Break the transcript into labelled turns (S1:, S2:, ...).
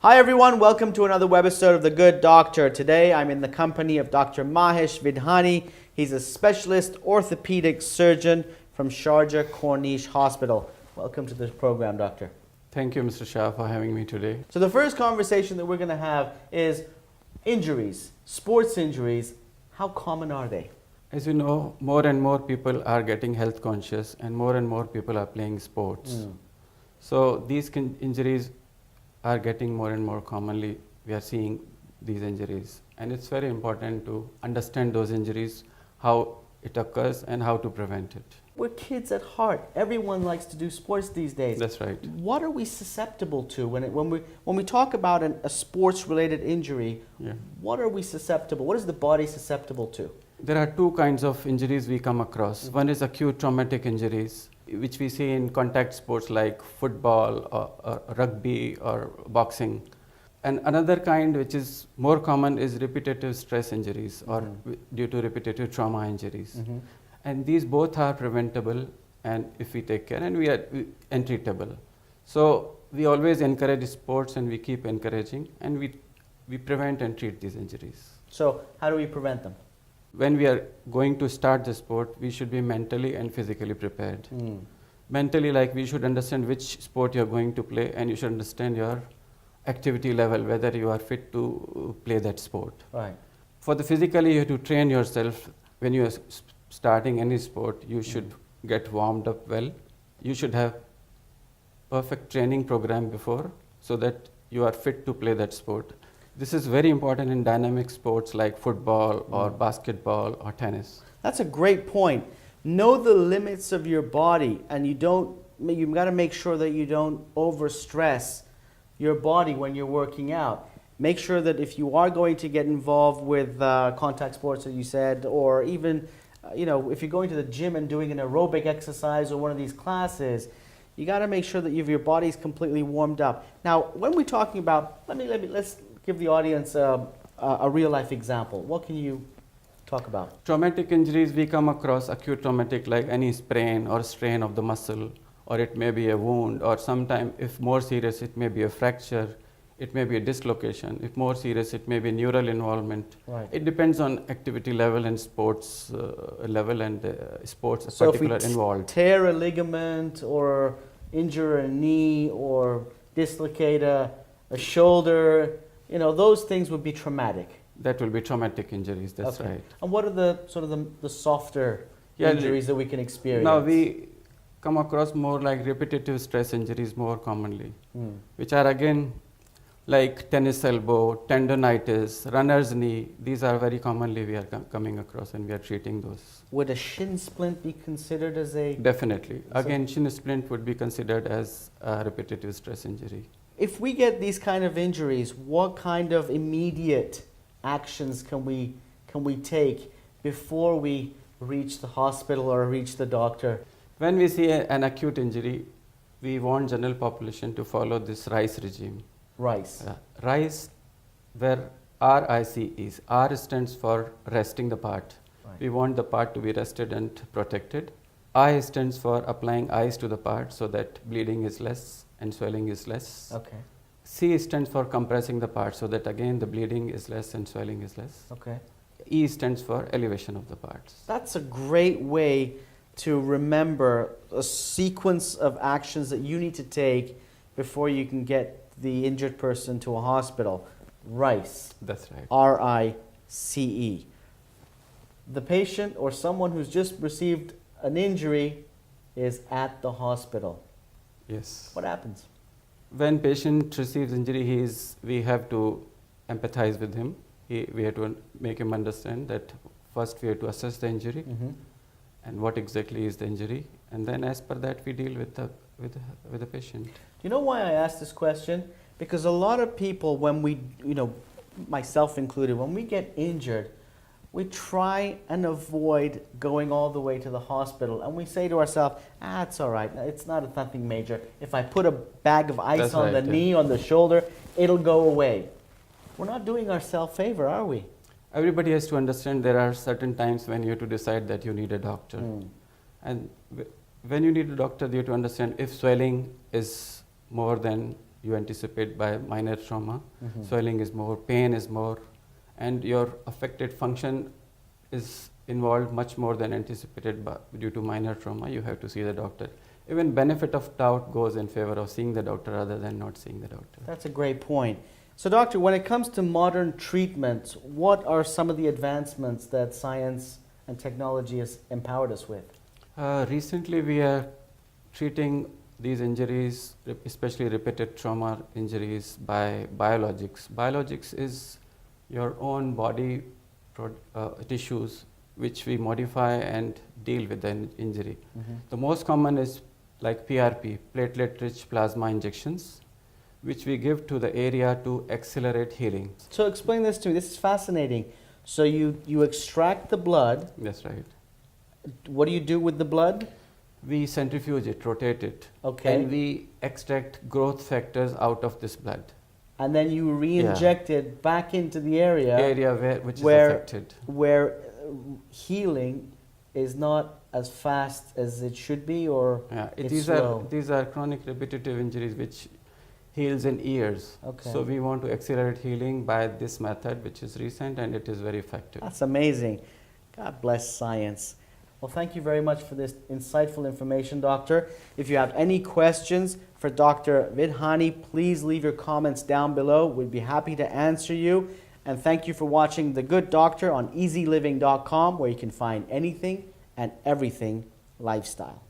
S1: Hi everyone, welcome to another webisode of The Good Doctor. Today I'm in the company of Dr. Mahesh Vidhani. He's a specialist orthopedic surgeon from Sharjah Corniche Hospital. Welcome to this program, doctor.
S2: Thank you, Mr. Shah, for having me today.
S1: So the first conversation that we're going to have is injuries, sports injuries. How common are they?
S2: As you know, more and more people are getting health conscious and more people are playing sports. So these injuries are getting more and more commonly. We are seeing these injuries, and it's very important to understand those injuries, how it occurs and how to prevent it.
S1: We're kids at heart. Everyone likes to do sports these days.
S2: That's right.
S1: What are we susceptible to when we talk about a sports-related injury?
S2: Yeah.
S1: What are we susceptible? What is the body susceptible to?
S2: There are two kinds of injuries we come across. One is acute traumatic injuries, which we see in contact sports like football or rugby or boxing. And another kind, which is more common, is repetitive stress injuries or due to repetitive trauma injuries. And these both are preventable, and if we take care, and and treatable. So we always encourage sports, and we keep encouraging, and we prevent and treat these injuries.
S1: So how do we prevent them?
S2: When we are going to start the sport, we should be mentally and physically prepared. Mentally, like we should understand which sport you're going to play, and you should understand your activity level, whether you are fit to play that sport.
S1: Right.
S2: For the physically, you have to train yourself. When you are starting any sport, you should get warmed up well. You should have perfect training program before, so that you are fit to play that sport. This is very important in dynamic sports like football or basketball or tennis.
S1: That's a great point. Know the limits of your body, and you've got to make sure that you don't overstress your body when you're working out. Make sure that if you are going to get involved with contact sports, as you said, or even if you're going to the gym and doing an aerobic exercise or one of these classes, you got to make sure that your body's completely warmed up. Now, when we're talking about, let's give the audience a real life example. What can you talk about?
S2: Traumatic injuries, we come across acute traumatic like any sprain or strain of the muscle, or it may be a wound, or sometimes if more serious it may be a fracture, it may be a dislocation. If more serious it may be neural involvement.
S1: Right.
S2: It depends on activity level and sports level and sports
S1: So
S2: particular
S1: if we
S2: involved.
S1: tear a ligament or injure a knee or dislocate a shoulder, those things would be traumatic.
S2: That will be traumatic injuries, that's
S1: Okay.
S2: right.
S1: And what are the softer injuries that we can experience?
S2: Now we come across more like repetitive stress injuries more commonly, which are again like tennis elbow, tendonitis, runner's knee. These are very commonly we are coming across, and we are treating those.
S1: Would a shin splint be considered as a...
S2: Definitely. Again, shin splint would be considered as a repetitive stress injury.
S1: If we get these kind of injuries, what kind of immediate actions can we take before we reach the hospital or reach the doctor?
S2: When we see an acute injury, we want general population to follow this RICE regime.
S1: RICE.
S2: RICE, where RIC is. R stands for resting the part.
S1: Right.
S2: We want the part to be rested and protected. I stands for applying ice to the part so that bleeding is less and swelling is less.
S1: Okay.
S2: C stands for compressing the part so that again the bleeding is less and swelling is less.
S1: Okay.
S2: E stands for elevation of the parts.
S1: That's a great way to remember a sequence of actions that you need to take before you can get the injured person to a hospital. RICE.
S2: That's right.
S1: RICE. The patient or someone who's just received an injury is at the hospital.
S2: Yes.
S1: What happens?
S2: When patient receives injury, we have to empathize with him. We have to make him understand that first we have to assess the injury and what exactly is the injury, and then as per that we deal with the patient.
S1: Do you know why I asked this question? Because a lot of people, when we, myself included, when we get injured, we try and avoid going all the way to the hospital, and we say to ourselves, it's all right, it's not nothing major. If I put a bag of ice on the knee, on the shoulder, it'll go away. We're not doing ourselves a favor, are we?
S2: Everybody has to understand there are certain times when you have to decide that you need a doctor. And when you need a doctor, you have to understand if swelling is more than you anticipate by minor trauma.
S1: Mhm.
S2: Swelling is more, pain is more, and your affected function is involved much more than anticipated due to minor trauma. You have to see the doctor. Even benefit of doubt goes in favor of seeing the doctor rather than not seeing the doctor.
S1: That's a great point. So, doctor, when it comes to modern treatments, what are some of the advancements that science and technology has empowered us with?
S2: Recently, we are treating these injuries, especially repeated trauma injuries, by biologics. Biologics is your own body tissues which we modify and deal with the injury.
S1: Mhm.
S2: The most common is like PRP, platelet-rich plasma injections, which we give to the area to accelerate healing.
S1: So, explain this to me. This is fascinating. So, you extract the blood.
S2: That's right.
S1: What do you do with the blood?
S2: We centrifuge it, rotate it,
S1: Okay.
S2: and we extract growth factors out of this blood.
S1: And then you re-inject it back into the area
S2: Which
S1: where-
S2: is affected.
S1: where healing is not as fast as it should be, or
S2: Yeah,
S1: it's
S2: these
S1: slow.
S2: are chronic repetitive injuries which heals in years.
S1: Okay.
S2: So we want to accelerate healing by this method, which is recent and it is very effective.
S1: That's amazing. God bless science. Well, thank you very much for this insightful information, Doctor. If you have any questions for Dr. Vidhani, please leave your comments down below. We'd be happy to answer you. And thank you for watching The Good Doctor on EasyLiving.com, where you can find anything and everything lifestyle.